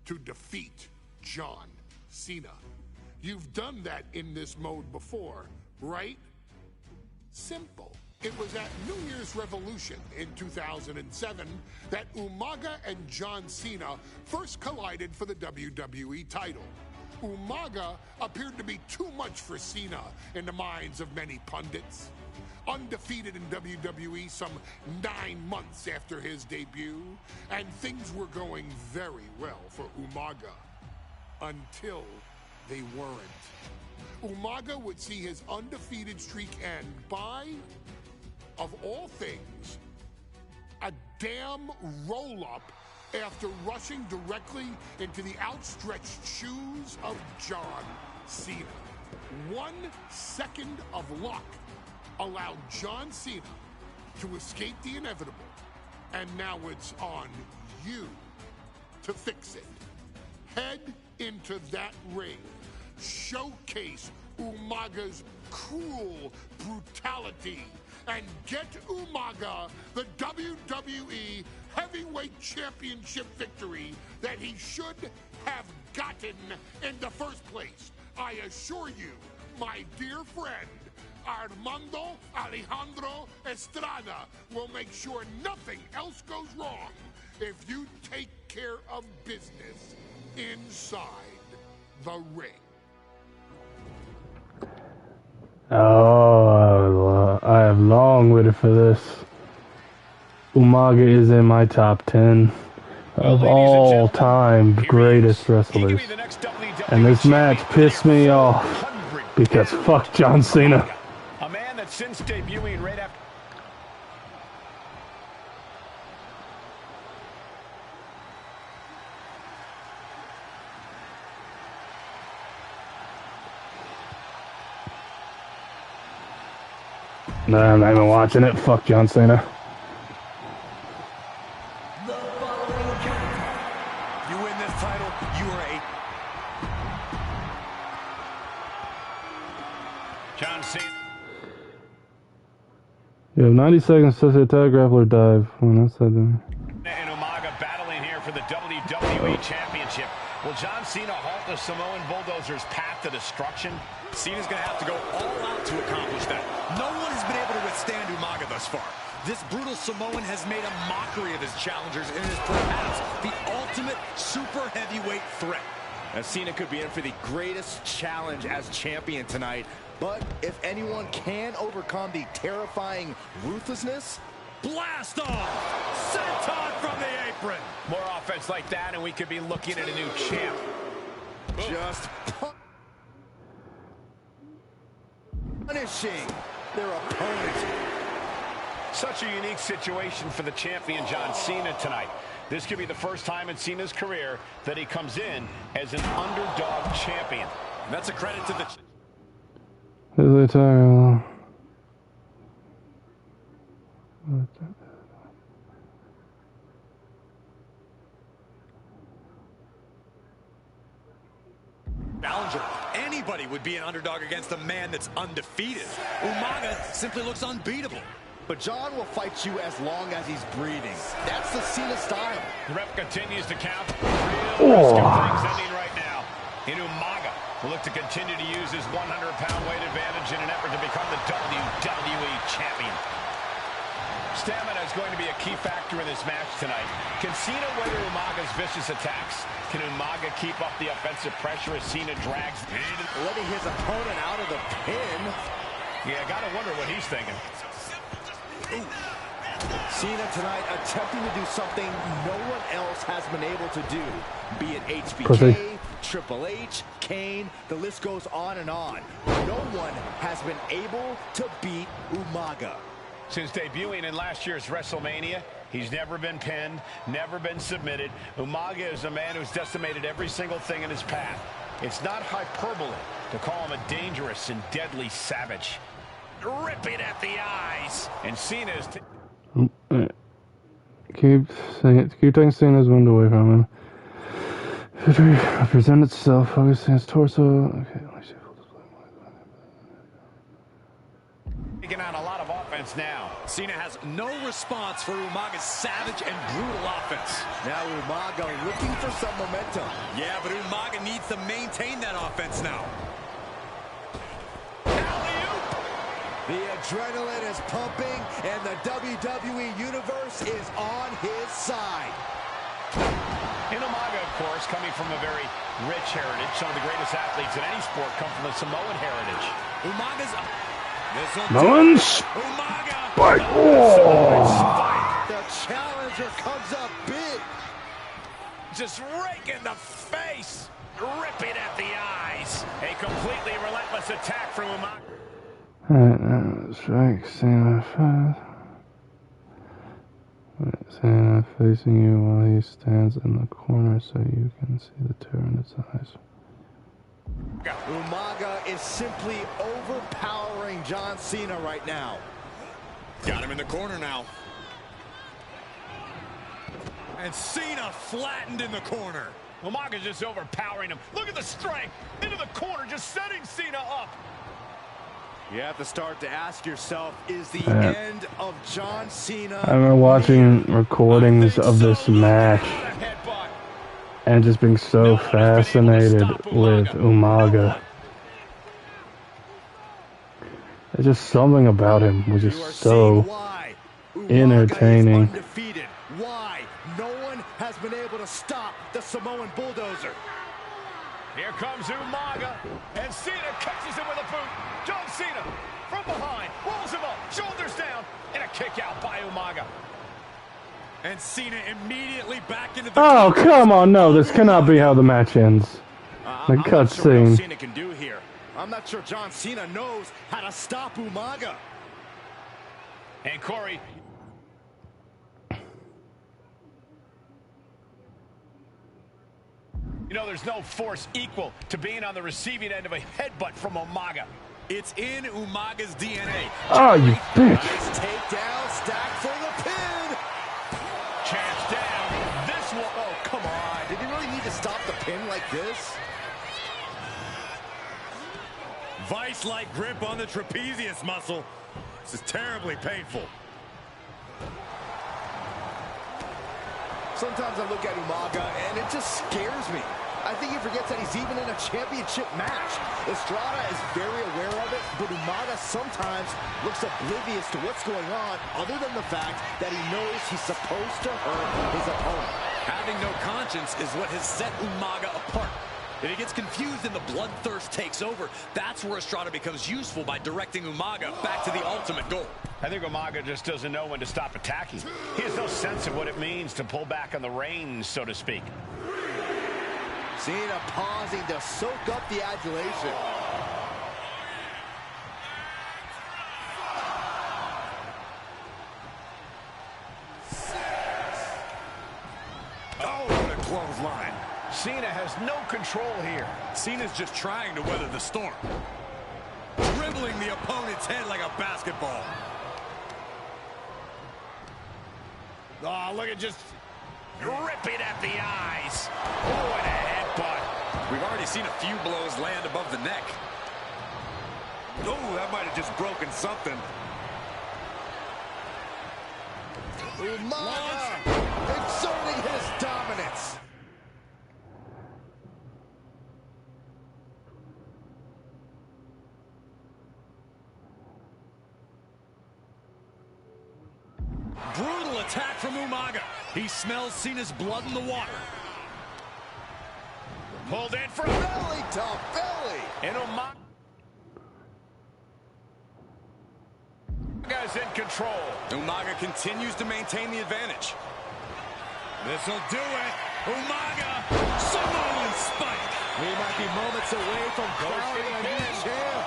to defeat John Cena. You've done that in this mode before, right? Simple. It was at New Year's Revolution in 2007 that Umaga and John Cena first collided for the WWE title. Umaga appeared to be too much for Cena in the minds of many pundits. Undefeated in WWE some 9 months after his debut, and things were going very well for Umaga. Until they weren't. Umaga would see his undefeated streak end by, of all things, a damn roll-up after rushing directly into the outstretched shoes of John Cena. 1 second of luck allowed John Cena to escape the inevitable, and now it's on you to fix it. Head into that ring. Showcase Umaga's cruel brutality and get Umaga the WWE Heavyweight Championship victory that he should have gotten in the first place. I assure you, my dear friend, Armando Alejandro Estrada will make sure nothing else goes wrong if you take care of business inside the ring. Oh, I have long waited for this. Umaga is in my top 10 of all time greatest wrestlers. And this match pissed me off because fuck John Cena. A man that since debuting right after... No, I'm not even watching it. Fuck John Cena. You win this title, you are a... John Cena. You have 90 seconds to attack, grappler, dive. When I said that. And Umaga battling here for the WWE Championship. Will John Cena halt the Samoan Bulldozer's path to destruction? Cena's going to have to go all out to accomplish that. No one has been able to withstand Umaga thus far. This brutal Samoan has made a mockery of his challengers and is perhaps the ultimate super heavyweight threat. Cena could be in for the greatest challenge as champion tonight. But if anyone can overcome the terrifying ruthlessness, blast off! Senton from the apron! More offense like that, and we could be looking at a new champ. Just punishing their opponent. Such a unique situation for the champion John Cena tonight. This could be the first time in Cena's career that he comes in as an underdog champion. And that's a credit to the... Challenger. Anybody would be an underdog against a man that's undefeated. Umaga simply looks unbeatable. But John will fight you as long as he's breathing. That's the Cena style. The rep continues to count. Real risk of things ending right now. And Umaga will look to continue to use his 100-pound weight advantage in an effort to become the WWE champion. Stamina is going to be a key factor in this match tonight. Can Cena weather Umaga's vicious attacks? Can Umaga keep up the offensive pressure as Cena drags? Letting his opponent out of the pin. Yeah, gotta wonder what he's thinking. Ooh. Cena tonight attempting to do something no one else has been able to do. Be it HBK, Triple H, Kane, the list goes on and on. No one has been able to beat Umaga. Since debuting in last year's WrestleMania, he's never been pinned, never been submitted. Umaga is a man who's decimated every single thing in his path. It's not hyperbole to call him a dangerous and deadly savage. Ripping at the eyes. And Cena is... Keep taking Cena's wind away from him. Victory present itself, focusing his torso. Okay, let me see. Taking out a lot of offense now. Cena has no response for Umaga's savage and brutal offense. Now Umaga looking for some momentum. Yeah, but Umaga needs to maintain that offense now. The adrenaline is pumping, and the WWE Universe is on his side. And Umaga, of course, coming from a very rich heritage. Some of the greatest athletes in any sport come from the Samoan heritage. Umaga's... Mullins! Umaga! Oh. The challenger comes up big. Just raking the face. Ripping at the eyes. A completely relentless attack from Umaga. Alright, now strike Cena first. Cena facing you while he stands in the corner so you can see the terror in his eyes. Umaga is simply overpowering John Cena right now. Got him in the corner now. And Cena flattened in the corner. Umaga's just overpowering him. Look at the strength. Into the corner, just setting Cena up. You have to start to ask yourself, is the end of John Cena? I remember watching recordings of this match and just being so fascinated with Umaga. There's just something about him which is so entertaining. Why no one has been able to stop the Samoan bulldozer. Here comes Umaga, and Cena catches him with a boot. John Cena from behind, rolls him up, shoulders down, and a kick out by Umaga. And Cena immediately back into the... Oh, come on, no, this cannot be how the match ends. The cutscene. Cena can do here. I'm not sure John Cena knows how to stop Umaga. And Corey... You know, there's no force equal to being on the receiving end of a headbutt from Umaga. It's in Umaga's DNA. Oh, you bitch. Nice takedown, stack for the pin. Champs down. This will... Oh, come on. Did he really need to stop the pin like this? Vice-like grip on the trapezius muscle. This is terribly painful. Sometimes I look at Umaga and it just scares me. I think he forgets that he's even in a championship match. Estrada is very aware of it, but Umaga sometimes looks oblivious to what's going on, other than the fact that he knows he's supposed to hurt his opponent. Having no conscience is what has set Umaga apart. If he gets confused and the bloodthirst takes over, that's where Estrada becomes useful by directing Umaga back to the ultimate goal. I think Umaga just doesn't know when to stop attacking. He has no sense of what it means to pull back on the reins, so to speak. Cena pausing to soak up the adulation. Oh, what a clothesline. Cena has no control here. Cena's just trying to weather the storm. Dribbling the opponent's head like a basketball. Oh, look at just ripping at the eyes. Oh, and a headbutt. We've already seen a few blows land above the neck. Oh, that might have just broken something. Umaga exerting his dominance. Brutal attack from Umaga. He smells Cena's blood in the water. Pulled in for belly to belly. And Umaga's in control. Umaga continues to maintain the advantage. This'll do it. Umaga, Samoan spike. We might be moments away from crowning a new champ.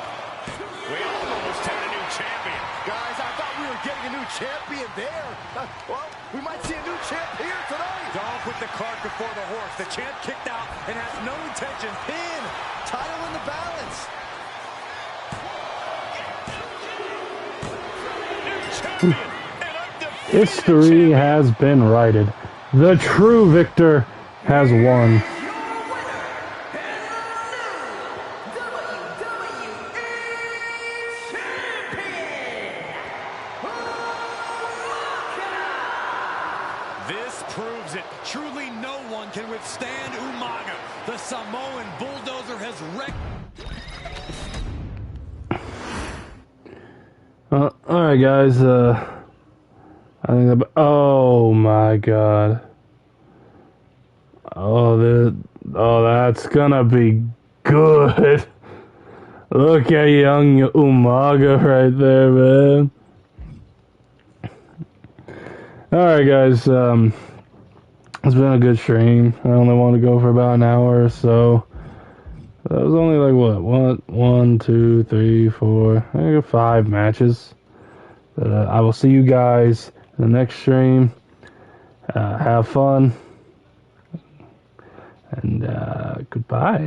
We almost had a new champion. Guys, I thought we were getting a new champion there. Well, we might see a new champ here tonight. Don't put the cart before the horse. The champ kicked out and has no intention. Pin. Title in the balance. History has been righted. The true victor has won. This proves it. Truly no one can withstand Umaga. The Samoan bulldozer has wrecked. Alright guys, I think oh my god. Oh, that's gonna be good. Look at young Umaga right there, man. Alright guys, it's been a good stream. I only want to go for about an hour or so. That was only like what? 1, 2, 3, 4, I think 5 matches. I will see you guys in the next stream. Have fun. And goodbye.